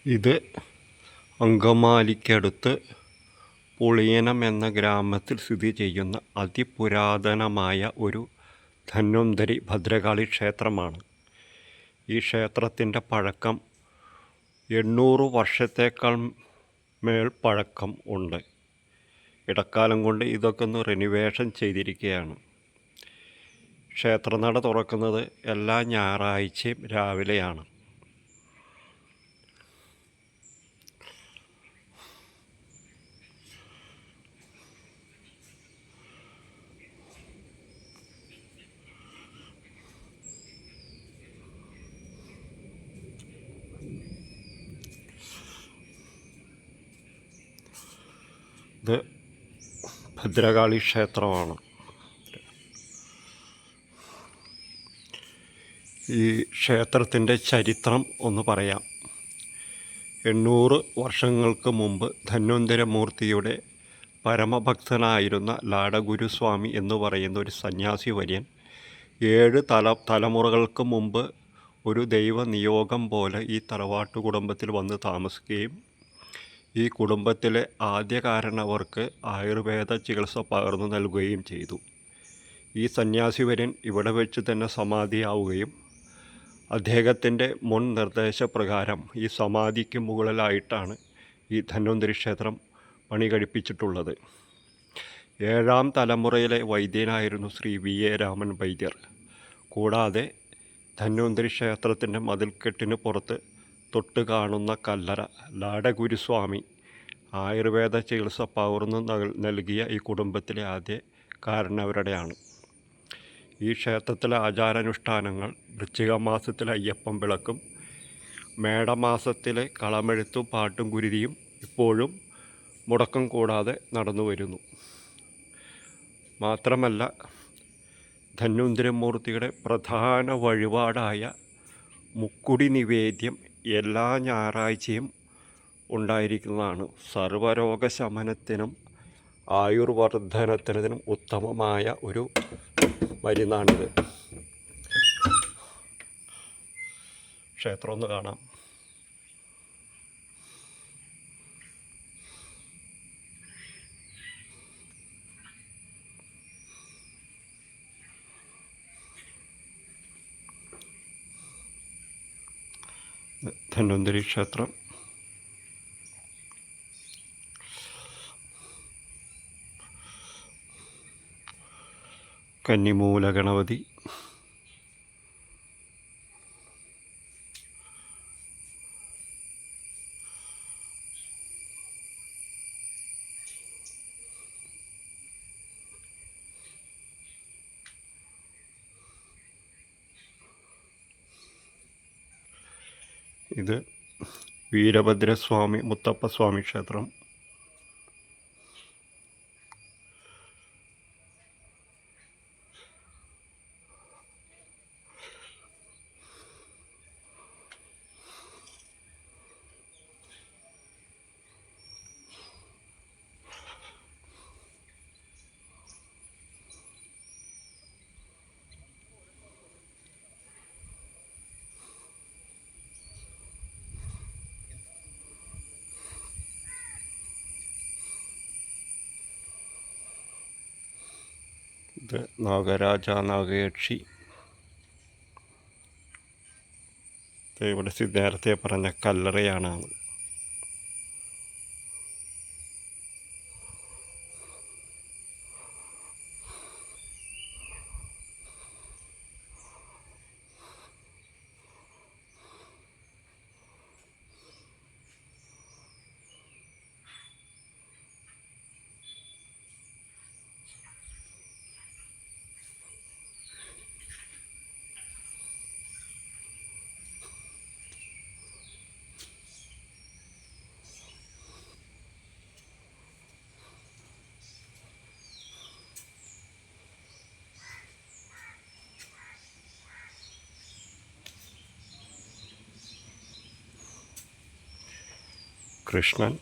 ഇത് അങ്കമാലിക്കടുത്ത് പുളിയനം എന്ന ഗ്രാമത്തിൽ സ്ഥിതി ചെയ്യുന്ന അതിപുരാതനമായ ഒരു ധന്വന്തരി ഭദ്രകാളി ക്ഷേത്രമാണ്. ഈ ക്ഷേത്രത്തിൻ്റെ പഴക്കം 800 വർഷത്തേക്കാൾ മേൽ പഴക്കം ഉണ്ട്. ഇടക്കാലം കൊണ്ട് ഇതൊക്കെ ഒന്ന് റിനിവേഷൻ ചെയ്തിരിക്കുകയാണ്. ക്ഷേത്രനട തുറക്കുന്നത് എല്ലാ ഞായറാഴ്ചയും രാവിലെയാണ്. ഇത് ഭദ്രകാളി ക്ഷേത്രമാണ്. ഈ ക്ഷേത്രത്തിൻ്റെ ചരിത്രം ഒന്ന് പറയാം. 800 വർഷങ്ങൾക്ക് മുമ്പ് ധന്വന്തരമൂർത്തിയുടെ പരമഭക്തനായിരുന്ന ലാടഗുരുസ്വാമി എന്ന് പറയുന്ന ഒരു സന്യാസി വര്യൻ 7 തലമുറകൾക്ക് മുമ്പ് ഒരു ദൈവനിയോഗം പോലെ ഈ തറവാട്ടു കുടുംബത്തിൽ വന്ന് താമസിക്കുകയും ഈ കുടുംബത്തിലെ ആദ്യകാരണവർക്ക് ആയുർവേദ ചികിത്സ പകർന്നു നൽകുകയും ചെയ്തു. ഈ സന്യാസിവര്യൻ ഇവിടെ വെച്ച് തന്നെ സമാധിയാവുകയും അദ്ദേഹത്തിൻ്റെ മുൻ നിർദ്ദേശപ്രകാരം ഈ സമാധിക്ക് മുകളിലായിട്ടാണ് ഈ ധന്വന്തരി ക്ഷേത്രം പണി കഴിപ്പിച്ചിട്ടുള്ളത്. 7ാം തലമുറയിലെ വൈദ്യനായിരുന്നു ശ്രീ വി.എ. രാമൻ വൈദ്യർ. കൂടാതെ ധന്വന്തരി ക്ഷേത്രത്തിൻ്റെ മതിൽക്കെട്ടിന് പുറത്ത് തൊട്ട് കാണുന്ന കല്ലറ ലാടഗുരുസ്വാമി ആയുർവേദ ചികിത്സ പകർന്നു നൽകിയ ഈ കുടുംബത്തിലെ ആദ്യ കാരണവരുടെയാണ്. ഈ ക്ഷേത്രത്തിലെ ആചാരാനുഷ്ഠാനങ്ങൾ വൃശ്ചിക മാസത്തിലെ അയ്യപ്പം വിളക്കും മേടമാസത്തിലെ കളമെഴുത്തും പാട്ടും കുരുതിയും ഇപ്പോഴും മുടക്കം കൂടാതെ നടന്നു വരുന്നു. മാത്രമല്ല ധന്വന്തരമൂർത്തിയുടെ പ്രധാന വഴിപാടായ മുക്കുടി നിവേദ്യം എല്ലാ ഞായറാഴ്ചയും ഉണ്ടായിരിക്കുന്നതാണ്. സർവ്വരോഗശമനത്തിനും ആയുർവർദ്ധനത്തിനും ഉത്തമമായ ഒരു മരുന്നാണിത്. ക്ഷേത്രം ഒന്ന് കാണാം. ധന്വന്തരി ക്ഷേത്രം. കന്നിമൂല ഗണപതി. ഇത് വീരഭദ്രസ്വാമി മുത്തപ്പസ്വാമി ക്ഷേത്രം. ഇത് നാഗരാജ നാഗയക്ഷി. ഇവിടെ നേരത്തെ പറഞ്ഞ കല്ലറയാണ്. കൃഷ്ണൻ.